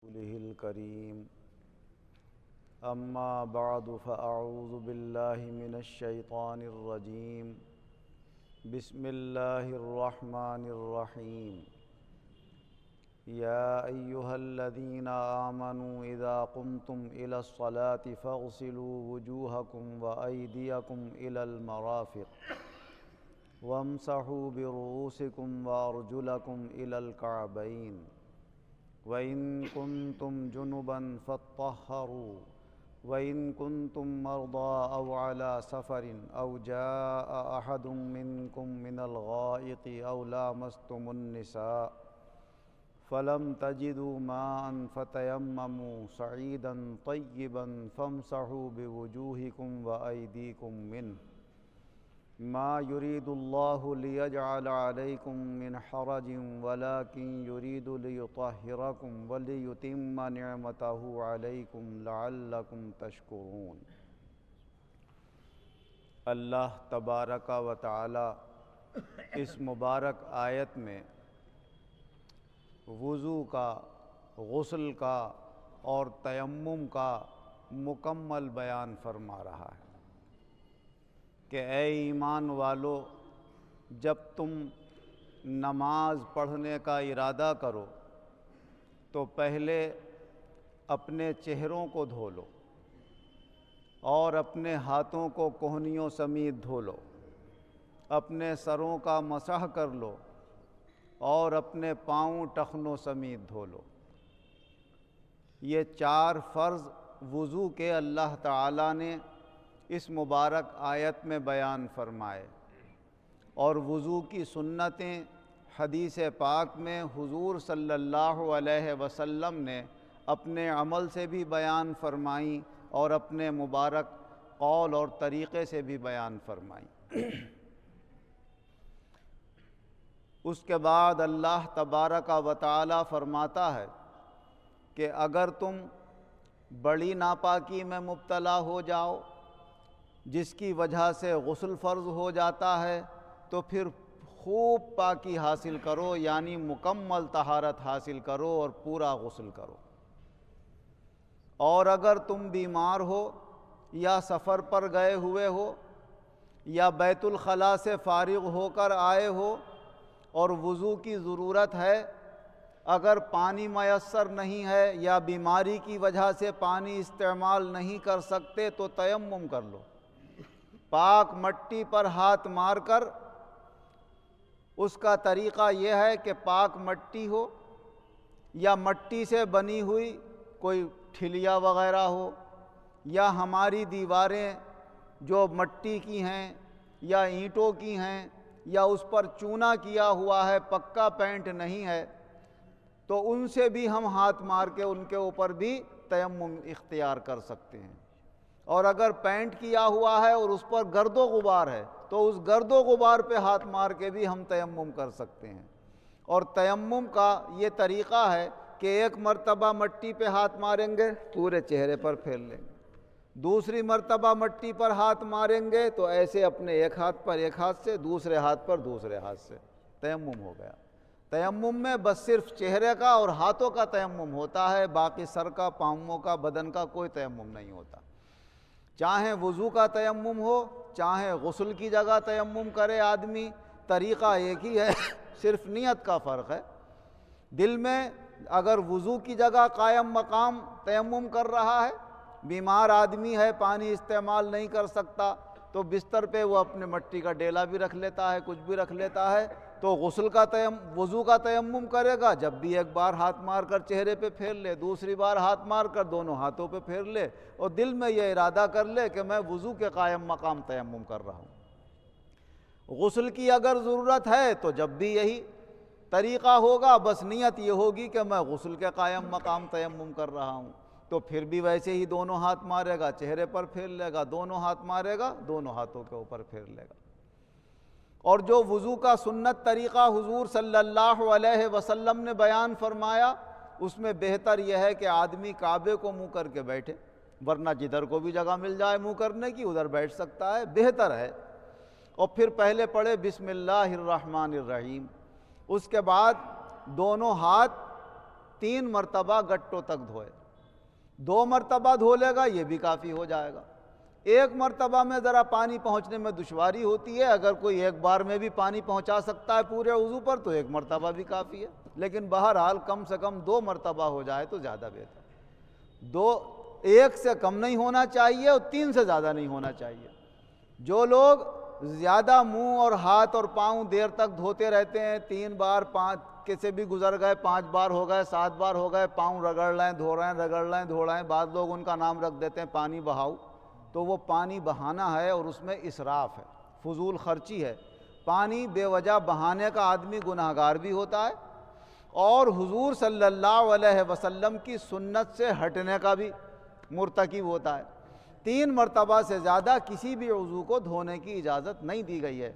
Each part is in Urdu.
رسوله الكريم أما بعد فأعوذ بالله من الشيطان الرجيم بسم الله الرحمن الرحيم يا أيها الذين آمنوا إذا قمتم إلى الصلاة فاغسلوا وجوهكم وأيديكم إلى المرافق وامسحوا برؤوسكم وأرجلكم إلى الكعبين وَإِن كُنتُمْ جُنُبًا فَاطَّهَّرُوا وَإِن كُنتُم مَّرْضَىٰ أَوْ عَلَىٰ سَفَرٍ أَوْ جَاءَ أَحَدٌ مِّنكُم مِّنَ الْغَائِطِ أَوْ لَامَسْتُمُ النِّسَاءَ فَلَمْ تَجِدُوا مَاءً فَتَيَمَّمُوا صَعِيدًا طَيِّبًا فَامْسَحُوا بِوُجُوهِكُمْ وَأَيْدِيكُم مِّنْهُ ما يريد الله ليجعل عليكم من حرج ولكن يريد ليطهركم وليتم نعمته عليكم لعلكم تشكرون۔ اللہ تبارک و تعالی اس مبارک آیت میں وضو کا، غسل کا اور تیمم کا مکمل بیان فرما رہا ہے کہ اے ایمان والو، جب تم نماز پڑھنے کا ارادہ کرو تو پہلے اپنے چہروں کو دھو لو اور اپنے ہاتھوں کو کوہنیوں سمیت دھو لو، اپنے سروں کا مسح کر لو اور اپنے پاؤں ٹخنوں سمیت دھو لو۔ یہ 4 فرض وضو کے اللہ تعالیٰ نے اس مبارک آیت میں بیان فرمائے، اور وضو کی سنتیں حدیث پاک میں حضور صلی اللہ علیہ وسلم نے اپنے عمل سے بھی بیان فرمائیں اور اپنے مبارک قول اور طریقے سے بھی بیان فرمائیں۔ اس کے بعد اللہ تبارک و تعالی فرماتا ہے کہ اگر تم بڑی ناپاکی میں مبتلا ہو جاؤ جس کی وجہ سے غسل فرض ہو جاتا ہے تو پھر خوب پاکی حاصل کرو، یعنی مکمل طہارت حاصل کرو اور پورا غسل کرو۔ اور اگر تم بیمار ہو یا سفر پر گئے ہوئے ہو یا بیت الخلاء سے فارغ ہو کر آئے ہو اور وضو کی ضرورت ہے، اگر پانی میسر نہیں ہے یا بیماری کی وجہ سے پانی استعمال نہیں کر سکتے تو تیمم کر لو۔ پاک مٹی پر ہاتھ مار کر، اس کا طریقہ یہ ہے کہ پاک مٹی ہو یا مٹی سے بنی ہوئی کوئی ٹھلیا وغیرہ ہو، یا ہماری دیواریں جو مٹی کی ہیں یا اینٹوں کی ہیں یا اس پر چونا کیا ہوا ہے، پکا پینٹ نہیں ہے، تو ان سے بھی ہم ہاتھ مار کے ان کے اوپر بھی تیمم اختیار کر سکتے ہیں۔ اور اگر پینٹ کیا ہوا ہے اور اس پر گرد و غبار ہے تو اس گرد و غبار پہ ہاتھ مار کے بھی ہم تیمم کر سکتے ہیں۔ اور تیمم کا یہ طریقہ ہے کہ ایک مرتبہ مٹی پہ ہاتھ ماریں گے، پورے چہرے پر پھیر لیں گے، دوسری مرتبہ مٹی پر ہاتھ ماریں گے تو ایسے اپنے ایک ہاتھ پر ایک ہاتھ سے، دوسرے ہاتھ پر دوسرے ہاتھ سے، تیمم ہو گیا۔ تیمم میں بس صرف چہرے کا اور ہاتھوں کا تیمم ہوتا ہے، باقی سر کا، پاؤں کا، بدن کا کوئی تیمم نہیں ہوتا۔ چاہے وضو کا تیمم ہو، چاہے غسل کی جگہ تیمم کرے آدمی، طریقہ ایک ہی ہے، صرف نیت کا فرق ہے۔ دل میں اگر وضو کی جگہ قائم مقام تیمم کر رہا ہے، بیمار آدمی ہے، پانی استعمال نہیں کر سکتا، تو بستر پہ وہ اپنے مٹی کا ڈیلا بھی رکھ لیتا ہے، کچھ بھی رکھ لیتا ہے، تو وضو کا تیمم کرے گا، جب بھی ایک بار ہاتھ مار کر چہرے پہ پھیر لے، دوسری بار ہاتھ مار کر دونوں ہاتھوں پہ پھیر لے، اور دل میں یہ ارادہ کر لے کہ میں وضو کے قائم مقام تیمم کر رہا ہوں۔ غسل کی اگر ضرورت ہے تو جب بھی یہی طریقہ ہوگا، بس نیت یہ ہوگی کہ میں غسل کے قائم مقام تیمم کر رہا ہوں، تو پھر بھی ویسے ہی دونوں ہاتھ مارے گا، چہرے پر پھیر لے گا، دونوں ہاتھ مارے گا، دونوں ہاتھوں کے اوپر پھیر لے گا۔ اور جو وضو کا سنت طریقہ حضور صلی اللہ علیہ وسلم نے بیان فرمایا، اس میں بہتر یہ ہے کہ آدمی کعبے کو منہ کر کے بیٹھے، ورنہ جدھر کو بھی جگہ مل جائے منہ کرنے کی ادھر بیٹھ سکتا ہے، بہتر ہے۔ اور پھر پہلے پڑھے بسم اللہ الرحمن الرحیم، اس کے بعد دونوں ہاتھ 3 مرتبہ گٹوں تک دھوئے. 2 مرتبہ دھو لے گا یہ بھی کافی ہو جائے گا. 1 مرتبہ میں ذرا پانی پہنچنے میں دشواری ہوتی ہے، اگر کوئی ایک بار میں بھی پانی پہنچا سکتا ہے پورے وضو پر تو 1 مرتبہ بھی کافی ہے، لیکن بہرحال کم سے کم 2 مرتبہ ہو جائے تو زیادہ بہتر. 1 سے کم نہیں ہونا چاہیے اور 3 سے زیادہ نہیں ہونا چاہیے. جو لوگ زیادہ منہ اور ہاتھ اور پاؤں دیر تک دھوتے رہتے ہیں، 3 بار 5 کیسے بھی گزر گئے، 5 بار ہو گئے، 7 بار ہو گئے، پاؤں رگڑ لیں دھو رہے ہیں، رگڑ لیں دھو رہے ہیں، بعض لوگ ان کا نام رکھ دیتے ہیں پانی بہاؤ، تو وہ پانی بہانا ہے اور اس میں اسراف ہے، فضول خرچی ہے. پانی بے وجہ بہانے کا آدمی گناہگار بھی ہوتا ہے اور حضور صلی اللہ علیہ وسلم کی سنت سے ہٹنے کا بھی مرتکب ہوتا ہے. 3 مرتبہ سے زیادہ کسی بھی عضو کو دھونے کی اجازت نہیں دی گئی ہے.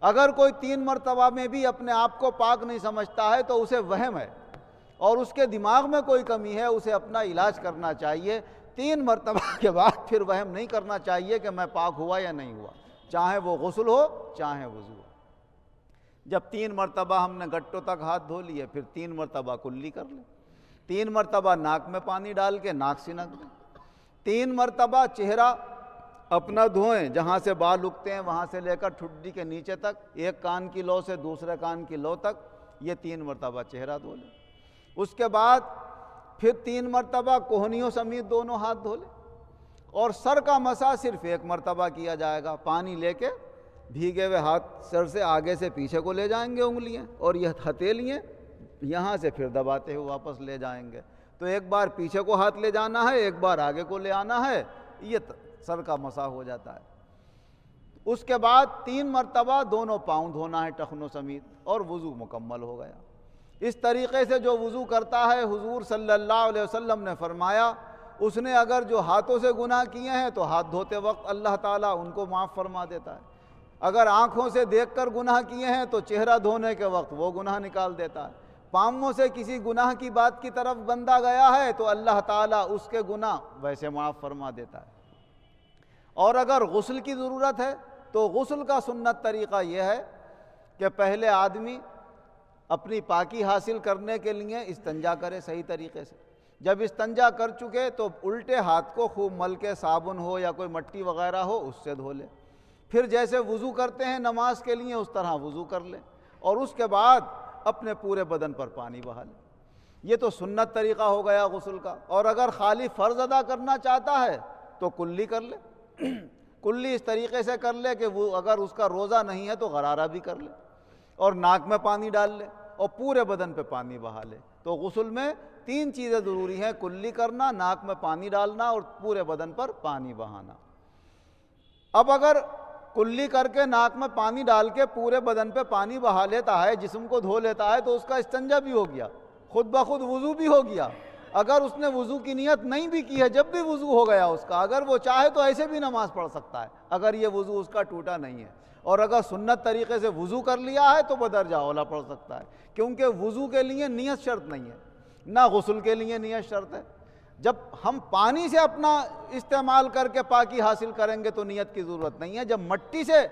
اگر کوئی 3 مرتبہ میں بھی اپنے آپ کو پاک نہیں سمجھتا ہے تو اسے وہم ہے اور اس کے دماغ میں کوئی کمی ہے، اسے اپنا علاج کرنا چاہیے. 3 مرتبہ کے بعد پھر وہم نہیں کرنا چاہیے کہ میں پاک ہوا یا نہیں ہوا، چاہے وہ غسل ہو چاہے وضو ہو. جب 3 مرتبہ ہم نے گٹوں تک ہاتھ دھو لیے، پھر 3 مرتبہ کلی کر لیں. 3 مرتبہ ناک میں پانی ڈال کے ناک سنک دیں. 3 مرتبہ چہرہ اپنا دھوئیں، جہاں سے بال اگتے ہیں وہاں سے لے کر ٹھڈی کے نیچے تک، ایک کان کی لو سے دوسرے کان کی لو تک، یہ 3 مرتبہ چہرہ دھو لیں. اس کے بعد پھر 3 مرتبہ کوہنیوں سمیت دونوں ہاتھ دھو لیں اور سر کا مسح صرف 1 مرتبہ کیا جائے گا. پانی لے کے بھیگے ہوئے ہاتھ سر سے آگے سے پیچھے کو لے جائیں گے انگلیاں، اور یہ ہتھیلیاں یہاں سے پھر دباتے ہوئے واپس لے جائیں گے. تو ایک بار پیچھے کو ہاتھ لے جانا ہے، ایک بار آگے کو لے آنا ہے، یہ سر کا مسح ہو جاتا ہے. اس کے بعد 3 مرتبہ دونوں پاؤں دھونا ہے ٹخنوں سمیت اور وضو مکمل ہو گیا. اس طریقے سے جو وضو کرتا ہے، حضور صلی اللہ علیہ وسلم نے فرمایا اس نے اگر جو ہاتھوں سے گناہ کیے ہیں تو ہاتھ دھوتے وقت اللہ تعالیٰ ان کو معاف فرما دیتا ہے. اگر آنکھوں سے دیکھ کر گناہ کیے ہیں تو چہرہ دھونے کے وقت وہ گناہ نکال دیتا ہے. پاؤں سے کسی گناہ کی بات کی طرف بندہ گیا ہے تو اللہ تعالیٰ اس کے گناہ ویسے معاف فرما دیتا ہے. اور اگر غسل کی ضرورت ہے تو غسل کا سنت طریقہ یہ ہے کہ پہلے آدمی اپنی پاکی حاصل کرنے کے لیے استنجا کرے صحیح طریقے سے. جب استنجا کر چکے تو الٹے ہاتھ کو خوب مل کے صابن ہو یا کوئی مٹی وغیرہ ہو اس سے دھو لے. پھر جیسے وضو کرتے ہیں نماز کے لیے اس طرح وضو کر لیں اور اس کے بعد اپنے پورے بدن پر پانی بہا لیں. یہ تو سنت طریقہ ہو گیا غسل کا. اور اگر خالی فرض ادا کرنا چاہتا ہے تو کلی کر لے. کلی اس طریقے سے کر لے کہ وہ اگر اس کا روزہ نہیں ہے تو غرارہ بھی کر لے اور ناک میں پانی ڈال لے اور پورے بدن پہ پانی بہا لے. تو غسل میں 3 چیزیں ضروری ہیں: کلی کرنا، ناک میں پانی ڈالنا اور پورے بدن پر پانی بہانا. اب اگر کلی کر کے ناک میں پانی ڈال کے پورے بدن پہ پانی بہا لیتا ہے، جسم کو دھو لیتا ہے، تو اس کا استنجا بھی ہو گیا، خود بخود وضو بھی ہو گیا. اگر اس نے وضو کی نیت نہیں بھی کی ہے جب بھی وضو ہو گیا اس کا. اگر وہ چاہے تو ایسے بھی نماز پڑھ سکتا ہے اگر یہ وضو اس کا ٹوٹا نہیں ہے. اور اگر سنت طریقے سے وضو کر لیا ہے تو بدرجہ اولا پڑھ سکتا ہے، کیونکہ وضو کے لیے نیت شرط نہیں ہے، نہ غسل کے لیے نیت شرط ہے. جب ہم پانی سے اپنا استعمال کر کے پاکی حاصل کریں گے تو نیت کی ضرورت نہیں ہے. جب مٹی سے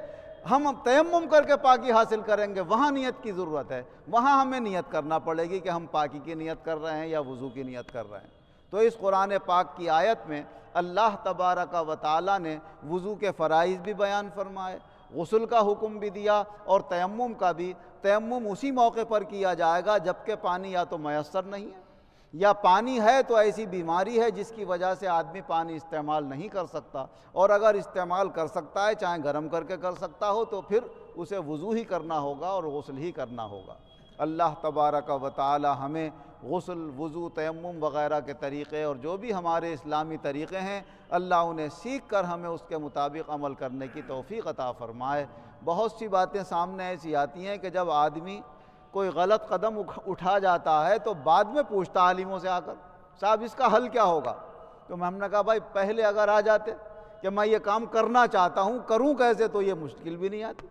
ہم تیمم کر کے پاکی حاصل کریں گے وہاں نیت کی ضرورت ہے، وہاں ہمیں نیت کرنا پڑے گی کہ ہم پاکی کی نیت کر رہے ہیں یا وضو کی نیت کر رہے ہیں. تو اس قرآن پاک کی آیت میں اللہ تبارک و تعالیٰ نے وضو کے فرائض بھی بیان فرمائے، غسل کا حکم بھی دیا اور تیمم کا بھی. تیمم اسی موقع پر کیا جائے گا جبکہ پانی یا تو میسر نہیں ہے یا پانی ہے تو ایسی بیماری ہے جس کی وجہ سے آدمی پانی استعمال نہیں کر سکتا، اور اگر استعمال کر سکتا ہے چاہے گرم کر کے کر سکتا ہو تو پھر اسے وضو ہی کرنا ہوگا اور غسل ہی کرنا ہوگا. اللہ تبارک و تعالی ہمیں غسل، وضو، تیمم وغیرہ کے طریقے اور جو بھی ہمارے اسلامی طریقے ہیں اللہ انہیں سیکھ کر ہمیں اس کے مطابق عمل کرنے کی توفیق عطا فرمائے. بہت سی باتیں سامنے ایسی آتی ہیں کہ جب آدمی کوئی غلط قدم اٹھا جاتا ہے تو بعد میں پوچھتا عالموں سے آ کر صاحب اس کا حل کیا ہوگا. تو ہم نے کہا بھائی پہلے اگر آ جاتے کہ میں یہ کام کرنا چاہتا ہوں کروں کیسے تو یہ مشکل بھی نہیں آتی.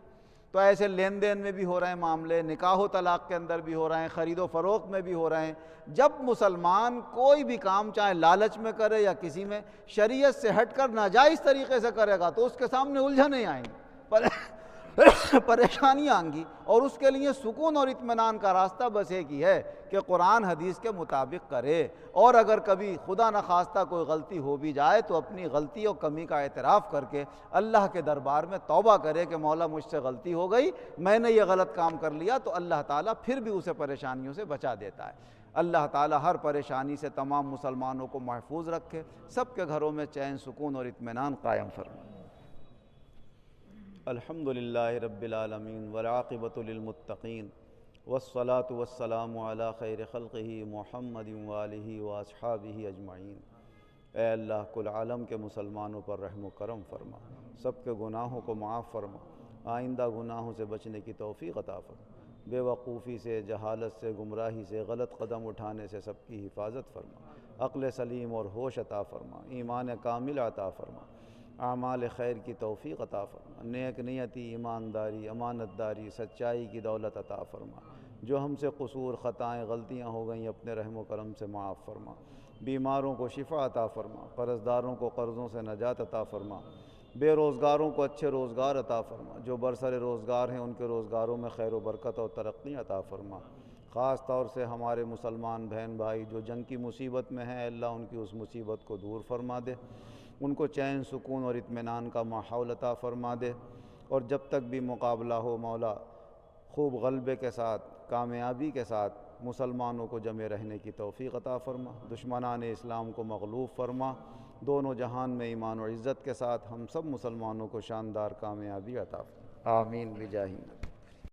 تو ایسے لین دین میں بھی ہو رہے ہیں معاملے، نکاح و طلاق کے اندر بھی ہو رہے ہیں، خرید و فروخت میں بھی ہو رہے ہیں. جب مسلمان کوئی بھی کام چاہے لالچ میں کرے یا کسی میں شریعت سے ہٹ کر ناجائز طریقے سے کرے گا تو اس کے سامنے الجھنیں آئیں گی. پریشانیاں آئیں گی، اور اس کے لیے سکون اور اطمینان کا راستہ بس ایک ہی ہے کہ قرآن حدیث کے مطابق کرے، اور اگر کبھی خدا نخواستہ کوئی غلطی ہو بھی جائے تو اپنی غلطی اور کمی کا اعتراف کر کے اللہ کے دربار میں توبہ کرے کہ مولا مجھ سے غلطی ہو گئی، میں نے یہ غلط کام کر لیا، تو اللہ تعالیٰ پھر بھی اسے پریشانیوں سے بچا دیتا ہے۔ اللہ تعالیٰ ہر پریشانی سے تمام مسلمانوں کو محفوظ رکھے، سب کے گھروں میں چین، سکون اور اطمینان قائم فرمائے۔ الحمدللہ رب العالمین والعاقبۃ للمتقین والصلاة والسلام علی خیر خلقہ محمد وآلہ واصحابہ اجمعین۔ اے اللہ، کل عالم کے مسلمانوں پر رحم و کرم فرما، سب کے گناہوں کو معاف فرما، آئندہ گناہوں سے بچنے کی توفیق عطا فرما، بے وقوفی سے، جہالت سے، گمراہی سے، غلط قدم اٹھانے سے سب کی حفاظت فرما، عقل سلیم اور ہوش عطا فرما، ایمان کامل عطا فرما، اعمال خیر کی توفیق عطا فرما، نیک نیتی، ایمانداری، امانت داری، سچائی کی دولت عطا فرما، جو ہم سے قصور، خطائیں، غلطیاں ہو گئیں اپنے رحم و کرم سے معاف فرما، بیماروں کو شفا عطا فرما، قرضداروں کو قرضوں سے نجات عطا فرما، بے روزگاروں کو اچھے روزگار عطا فرما، جو برسر روزگار ہیں ان کے روزگاروں میں خیر و برکت اور ترقی عطا فرما، خاص طور سے ہمارے مسلمان بہن بھائی جو جنگ کی مصیبت میں ہیں، اللہ ان کی اس مصیبت کو دور فرما دے، ان کو چین، سکون اور اطمینان کا ماحول عطا فرما دے، اور جب تک بھی مقابلہ ہو مولا خوب غلبے کے ساتھ، کامیابی کے ساتھ مسلمانوں کو جمع رہنے کی توفیق عطا فرما، دشمنان اسلام کو مغلوب فرما، دونوں جہان میں ایمان و عزت کے ساتھ ہم سب مسلمانوں کو شاندار کامیابی عطا فرما، آمین بجاہ